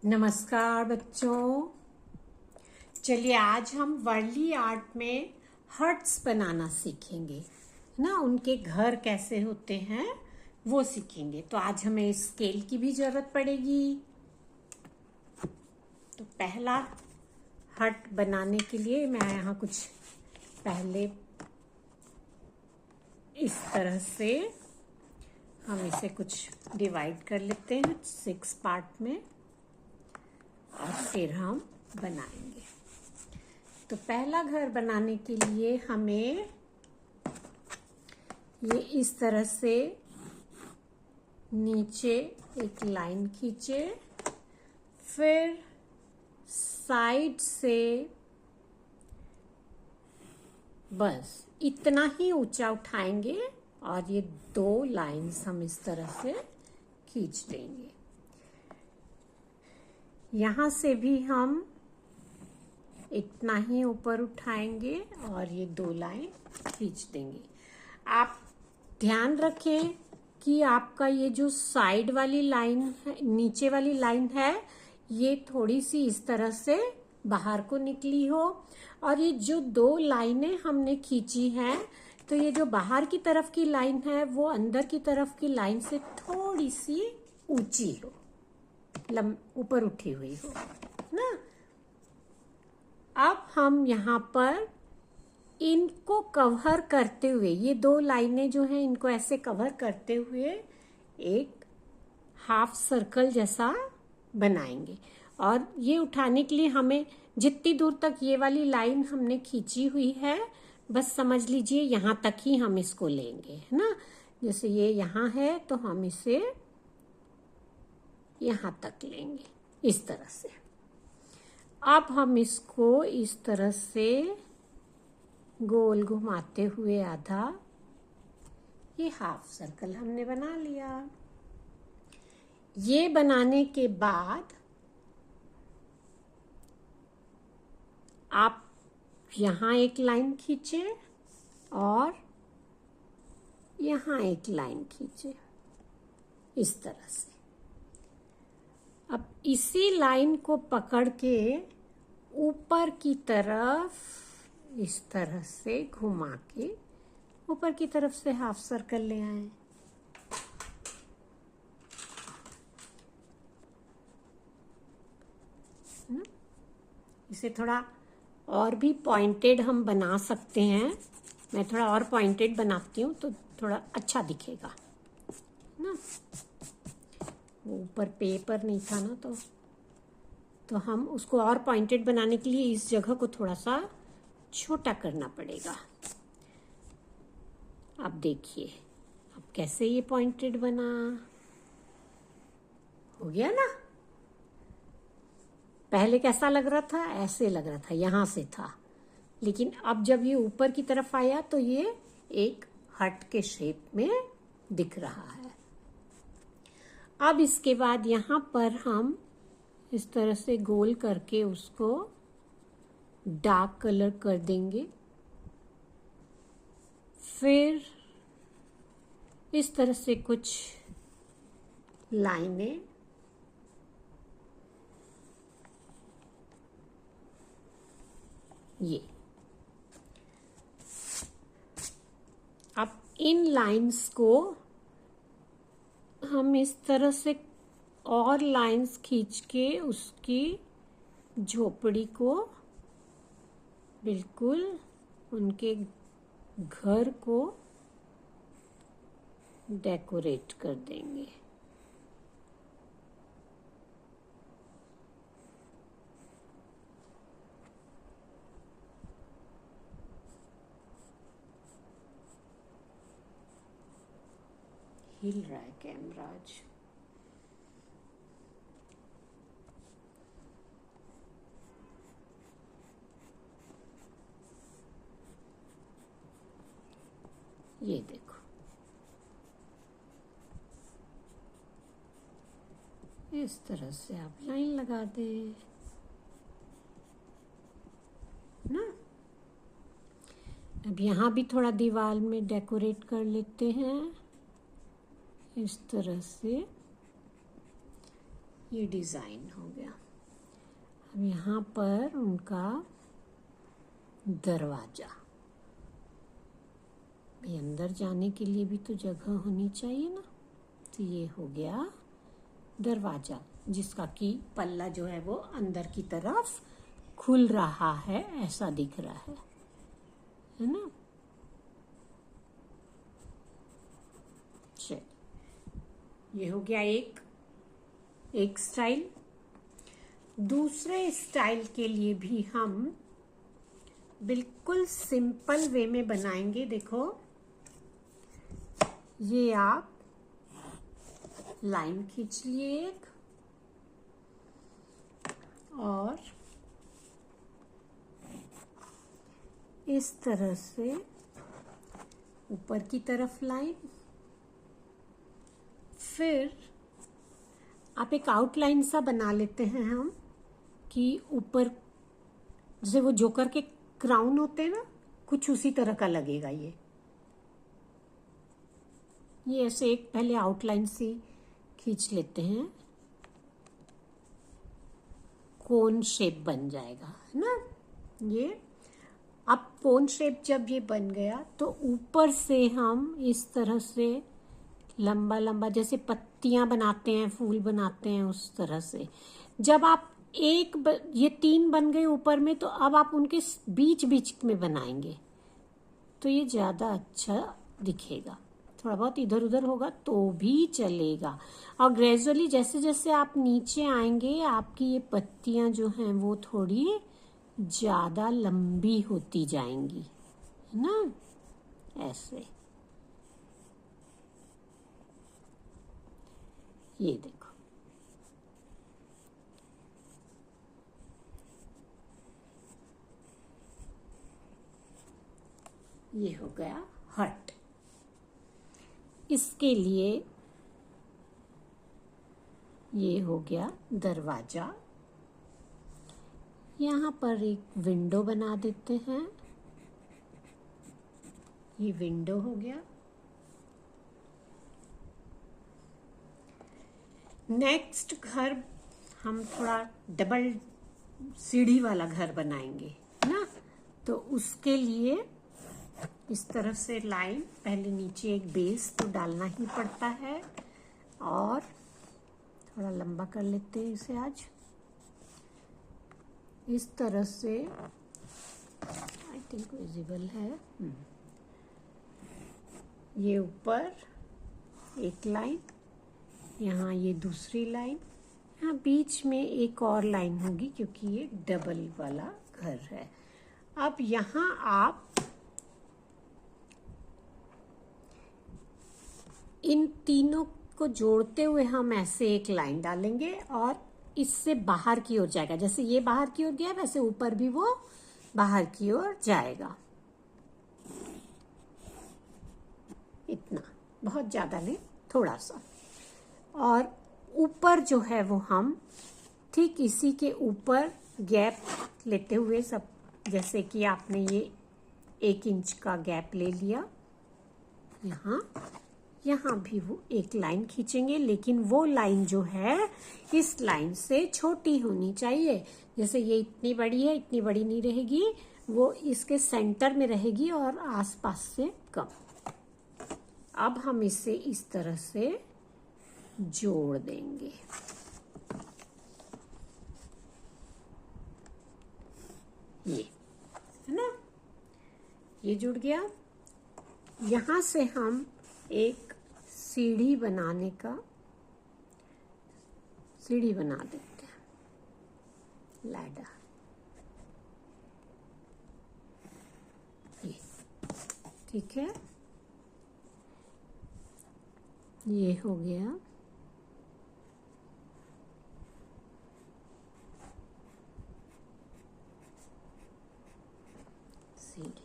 नमस्कार बच्चों। चलिए आज हम वर्ली आर्ट में हट्स बनाना सीखेंगे ना। उनके घर कैसे होते हैं वो सीखेंगे। तो आज हमें स्केल की भी जरूरत पड़ेगी। तो पहला हट बनाने के लिए मैं यहाँ कुछ पहले इस तरह से हम इसे कुछ डिवाइड कर लेते हैं 6 पार्ट में और फिर हम बनाएंगे। तो पहला घर बनाने के लिए हमें ये इस तरह से नीचे एक लाइन खींचे, फिर साइड से बस इतना ही ऊंचा उठाएंगे और ये 2 लाइंस हम इस तरह से खींच देंगे। यहाँ से भी हम इतना ही ऊपर उठाएंगे और ये 2 लाइन खींच देंगे। आप ध्यान रखें कि आपका ये जो साइड वाली लाइन है, नीचे वाली लाइन है, ये थोड़ी सी इस तरह से बाहर को निकली हो और ये जो 2 लाइनें हमने खींची हैं तो ये जो बाहर की तरफ की लाइन है वो अंदर की तरफ की लाइन से थोड़ी सी ऊंची हो, ऊपर उठी हुई हो ना। अब हम यहाँ पर इनको कवर करते हुए, ये 2 लाइनें जो हैं इनको ऐसे कवर करते हुए एक हाफ सर्कल जैसा बनाएंगे। और ये उठाने के लिए हमें जितनी दूर तक ये वाली लाइन हमने खींची हुई है बस समझ लीजिए यहाँ तक ही हम इसको लेंगे, है ना। जैसे ये यहाँ है तो हम इसे यहाँ तक लेंगे इस तरह से। अब हम इसको इस तरह से गोल घुमाते हुए आधा, ये हाफ सर्कल हमने बना लिया। ये बनाने के बाद आप यहाँ एक लाइन खींचे और यहाँ एक लाइन खींचे इस तरह से। अब इसी लाइन को पकड़ के ऊपर की तरफ इस तरह से घुमा के ऊपर की तरफ से हाफ सर्कल ले आए। इसे थोड़ा और भी पॉइंटेड हम बना सकते हैं। मैं थोड़ा और पॉइंटेड बनाती हूँ तो थोड़ा अच्छा दिखेगा ना। वो ऊपर पेपर नहीं था ना तो हम उसको और पॉइंटेड बनाने के लिए इस जगह को थोड़ा सा छोटा करना पड़ेगा। अब देखिए अब कैसे ये पॉइंटेड बना, हो गया ना। पहले कैसा लग रहा था, ऐसे लग रहा था, यहां से था, लेकिन अब जब ये ऊपर की तरफ आया तो ये एक हट के शेप में दिख रहा है। अब इसके बाद यहाँ पर हम इस तरह से गोल करके उसको डार्क कलर कर देंगे। फिर इस तरह से कुछ लाइनें ये। अब इन लाइंस को हम इस तरह से और लाइंस खींच के उसकी झोपड़ी को बिल्कुल उनके घर को डेकोरेट कर देंगे। हिल रहा है कैमरा आज। ये देखो इस तरह से आप लाइन लगा दें ना। अब यहाँ भी थोड़ा दीवार में डेकोरेट कर लेते हैं इस तरह से। ये डिज़ाइन हो गया। अब यहाँ पर उनका दरवाजा, भाई अंदर जाने के लिए भी तो जगह होनी चाहिए ना। तो ये हो गया दरवाजा, जिसका कि पल्ला जो है वो अंदर की तरफ खुल रहा है, ऐसा दिख रहा है ना। चलिए, ये हो गया एक स्टाइल। दूसरे स्टाइल के लिए भी हम बिल्कुल सिंपल वे में बनाएंगे। देखो, ये आप लाइन खींच लिए एक, और इस तरह से ऊपर की तरफ लाइन, फिर आप एक आउटलाइन सा बना लेते हैं हम, कि ऊपर जैसे वो जोकर के क्राउन होते हैं ना, कुछ उसी तरह का लगेगा। ये ऐसे एक पहले आउटलाइन सी खींच लेते हैं, कोन शेप बन जाएगा, है ना। ये अब कोन शेप जब ये बन गया तो ऊपर से हम इस तरह से लंबा लंबा, जैसे पत्तियां बनाते हैं, फूल बनाते हैं, उस तरह से। जब आप ये 3 बन गए ऊपर में, तो अब आप उनके बीच बीच में बनाएंगे तो ये ज़्यादा अच्छा दिखेगा। थोड़ा बहुत इधर उधर होगा तो भी चलेगा। और ग्रेजुअली जैसे जैसे आप नीचे आएंगे, आपकी ये पत्तियां जो हैं वो थोड़ी ज़्यादा लंबी होती जाएंगी, है ना, ऐसे। ये देखो, ये हो गया हट। इसके लिए ये हो गया दरवाजा। यहाँ पर एक विंडो बना देते हैं, ये विंडो हो गया। नेक्स्ट घर हम थोड़ा डबल सीढ़ी वाला घर बनाएंगे ना, तो उसके लिए इस तरफ से लाइन, पहले नीचे एक बेस तो डालना ही पड़ता है, और थोड़ा लंबा कर लेते हैं इसे आज। इस तरह से आई थिंक विजिबल है। ये ऊपर एक लाइन, यहाँ ये दूसरी लाइन, यहाँ बीच में एक और लाइन होगी क्योंकि ये डबल वाला घर है। अब यहाँ आप इन तीनों को जोड़ते हुए हम ऐसे एक लाइन डालेंगे और इससे बाहर की ओर जाएगा। जैसे ये बाहर की ओर गया, वैसे ऊपर भी वो बाहर की ओर जाएगा। इतना, बहुत ज्यादा नहीं, थोड़ा सा। और ऊपर जो है वो हम ठीक इसी के ऊपर गैप लेते हुए, सब जैसे कि आपने ये 1 इंच का गैप ले लिया, यहाँ भी वो एक लाइन खींचेंगे, लेकिन वो लाइन जो है इस लाइन से छोटी होनी चाहिए। जैसे ये इतनी बड़ी है, इतनी बड़ी नहीं रहेगी, वो इसके सेंटर में रहेगी और आसपास से कम। अब हम इसे इस तरह से जोड़ देंगे। ये है ना, ये जुड़ गया। यहां से हम एक सीढ़ी बना देते हैं, लैडर। ये ठीक है, ये हो गया। सीढ़ी।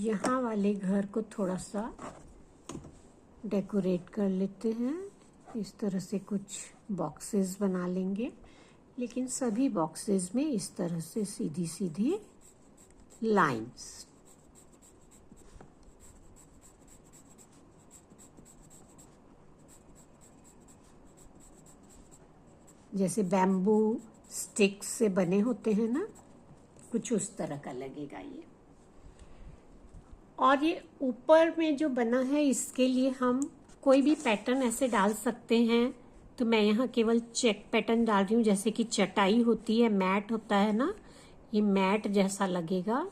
यहाँ वाले घर को थोड़ा सा डेकोरेट कर लेते हैं। इस तरह से कुछ बॉक्सेस बना लेंगे, लेकिन सभी बॉक्सेस में इस तरह से सीधी सीधी लाइंस। जैसे बैम्बू स्टिक्स से बने होते हैं ना, कुछ उस तरह का लगेगा ये। और ये ऊपर में जो बना है इसके लिए हम कोई भी पैटर्न ऐसे डाल सकते हैं। तो मैं यहाँ केवल चेक पैटर्न डाल रही हूँ, जैसे कि चटाई होती है, मैट होता है ना, ये मैट जैसा लगेगा।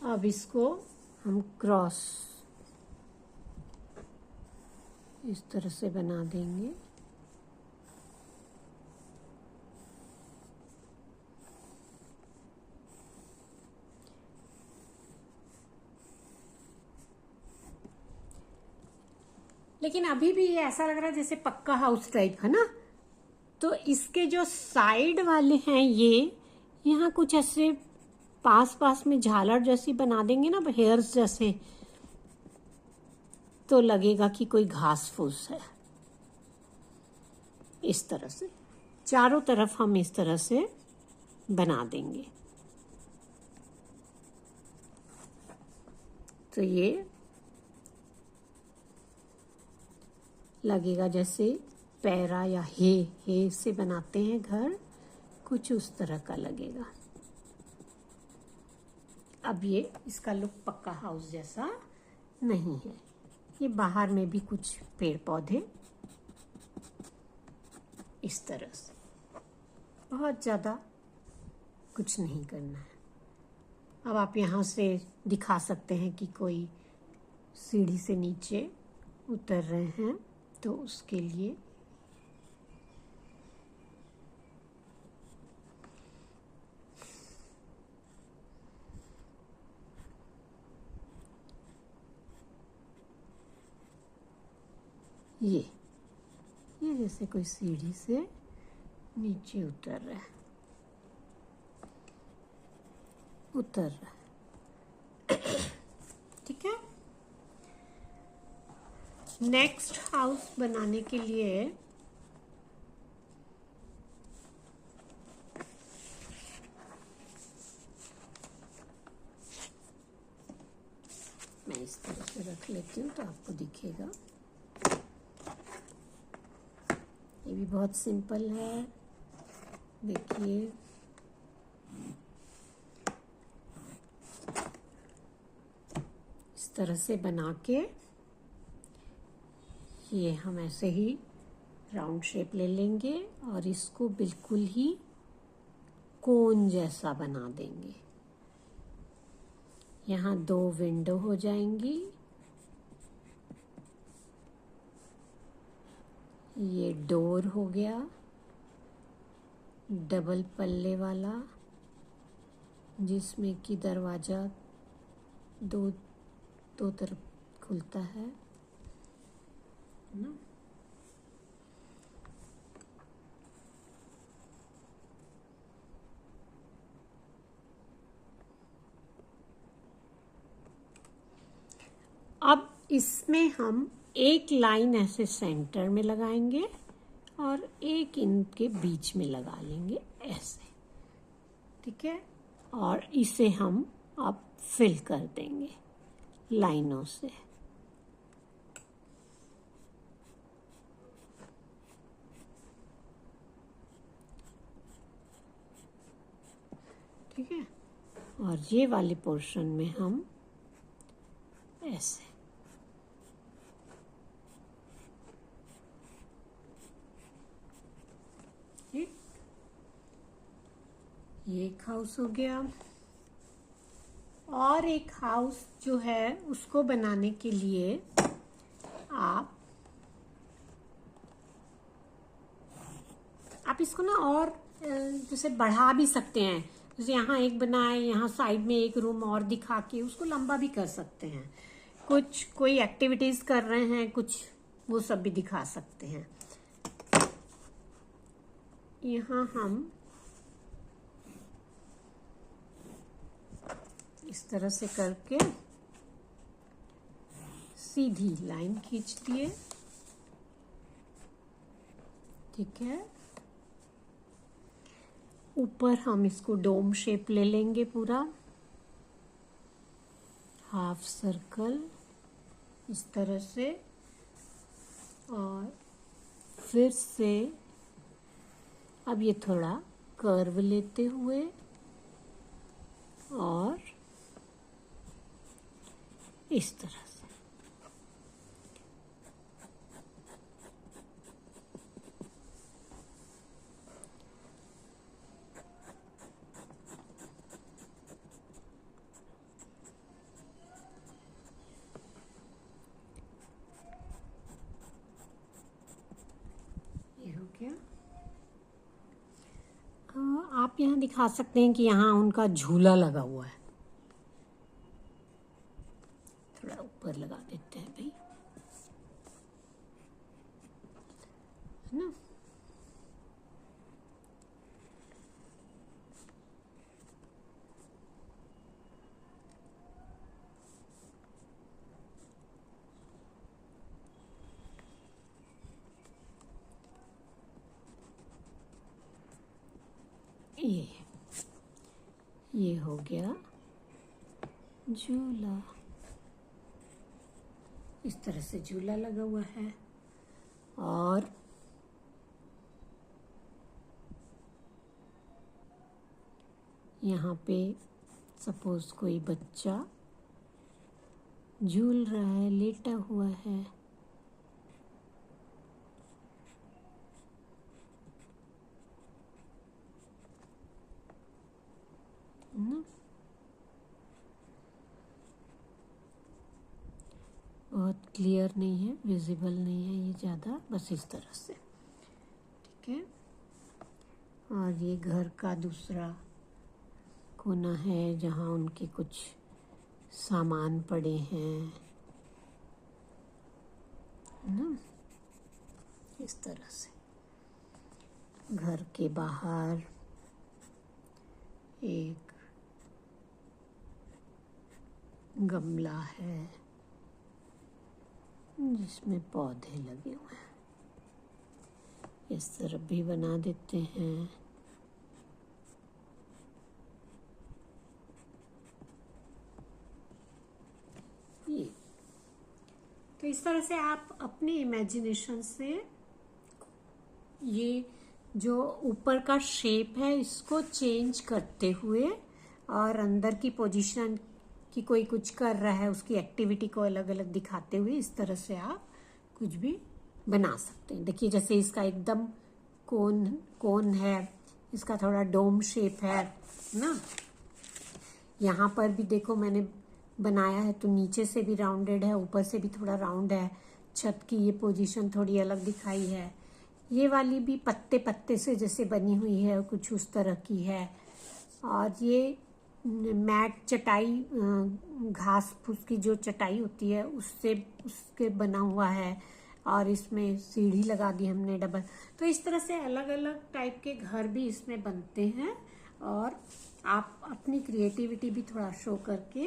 अब इसको हम क्रॉस इस तरह से बना देंगे। लेकिन अभी भी ये ऐसा लग रहा है जैसे पक्का हाउस टाइप है ना। तो इसके जो साइड वाले हैं ये यहाँ कुछ ऐसे पास पास में झालर जैसी बना देंगे ना, हेयर्स जैसे, तो लगेगा कि कोई घास फूस है। इस तरह से चारों तरफ हम इस तरह से बना देंगे। तो ये लगेगा जैसे पैरा या हे से बनाते हैं घर, कुछ उस तरह का लगेगा। अब ये इसका लुक पक्का हाउस जैसा नहीं है। ये बाहर में भी कुछ पेड़ पौधे इस तरह से, बहुत ज़्यादा कुछ नहीं करना है। अब आप यहाँ से दिखा सकते हैं कि कोई सीढ़ी से नीचे उतर रहे हैं, तो उसके लिए ये जैसे कोई सीढ़ी से नीचे उतर रहा है, ठीक है। नेक्स्ट हाउस बनाने के लिए मैं इस तरह से रख लेती हूँ तो आपको दिखेगा। ये भी बहुत सिंपल है, देखिए। इस तरह से बना के ये हम ऐसे ही राउंड शेप ले लेंगे और इसको बिल्कुल ही कोन जैसा बना देंगे। यहाँ 2 विंडो हो जाएंगी। ये डोर हो गया, डबल पल्ले वाला, जिसमें कि दरवाजा दो तरफ खुलता है ना। अब इसमें हम एक लाइन ऐसे सेंटर में लगाएंगे और एक इनके बीच में लगा लेंगे ऐसे, ठीक है। और इसे हम अब फिल कर देंगे लाइनों से। ठीक है। और ये वाले पोर्शन में हम ऐसे, ये एक हाउस हो गया। और एक हाउस जो है उसको बनाने के लिए आप इसको ना और जैसे बढ़ा भी सकते हैं। जैसे यहाँ एक बनाए, यहाँ साइड में एक रूम और दिखा के उसको लंबा भी कर सकते हैं। कुछ कोई एक्टिविटीज कर रहे हैं कुछ, वो सब भी दिखा सकते हैं। यहाँ हम इस तरह से करके सीधी लाइन खींच दिए ठीक है। ऊपर हम इसको डोम शेप ले लेंगे, पूरा हाफ सर्कल इस तरह से, और फिर से अब ये थोड़ा कर्व लेते हुए और इस तरह से। ये हो गया। आप यहाँ दिखा सकते हैं कि यहाँ उनका झूला लगा हुआ है, थोड़ा ऊपर लगा देते हैं भाई, है ना। ये हो गया झूला, इस तरह से झूला लगा हुआ है। और यहाँ पे सपोज कोई बच्चा झूल रहा है, लेटा हुआ है, ना। बहुत क्लियर नहीं है, विजिबल नहीं है ये ज़्यादा, बस इस तरह से, ठीक है। और ये घर का दूसरा कोना है जहाँ उनके कुछ सामान पड़े हैं, ना, इस तरह से। घर के बाहर एक गमला है जिसमें पौधे लगे हुए हैं, इस तरफ भी बना देते हैं। ये तो इस तरह से आप अपनी इमेजिनेशन से ये जो ऊपर का शेप है इसको चेंज करते हुए और अंदर की पोजीशन कि कोई कुछ कर रहा है उसकी एक्टिविटी को अलग अलग दिखाते हुए इस तरह से आप कुछ भी बना सकते हैं। देखिए जैसे इसका एकदम कोन है, इसका थोड़ा डोम शेप है ना। यहाँ पर भी देखो मैंने बनाया है तो नीचे से भी राउंडेड है, ऊपर से भी थोड़ा राउंड है। छत की ये पोजीशन थोड़ी अलग दिखाई है। ये वाली भी पत्ते पत्ते से जैसे बनी हुई है, कुछ उस तरह की है। और ये मैट चटाई, घास फूस की जो चटाई होती है उसके बना हुआ है। और इसमें सीढ़ी लगा दी हमने डबल। तो इस तरह से अलग अलग टाइप के घर भी इसमें बनते हैं। और आप अपनी क्रिएटिविटी भी थोड़ा शो करके,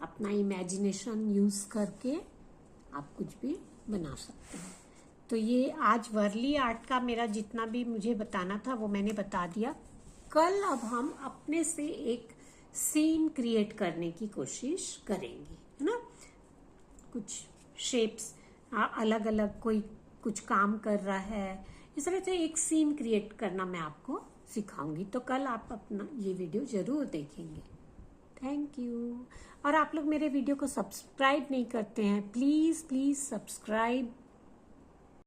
अपना इमेजिनेशन यूज करके आप कुछ भी बना सकते हैं। तो ये आज वर्ली आर्ट का मेरा जितना भी मुझे बताना था वो मैंने बता दिया। कल अब हम अपने से एक सीन क्रिएट करने की कोशिश करेंगे, है ना। कुछ शेप्स अलग अलग, कोई कुछ काम कर रहा है, इस तरह से एक सीन क्रिएट करना मैं आपको सिखाऊंगी। तो कल आप अपना ये वीडियो जरूर देखेंगे। Thank you. और आप लोग मेरे वीडियो को सब्सक्राइब नहीं करते हैं, प्लीज प्लीज सब्सक्राइब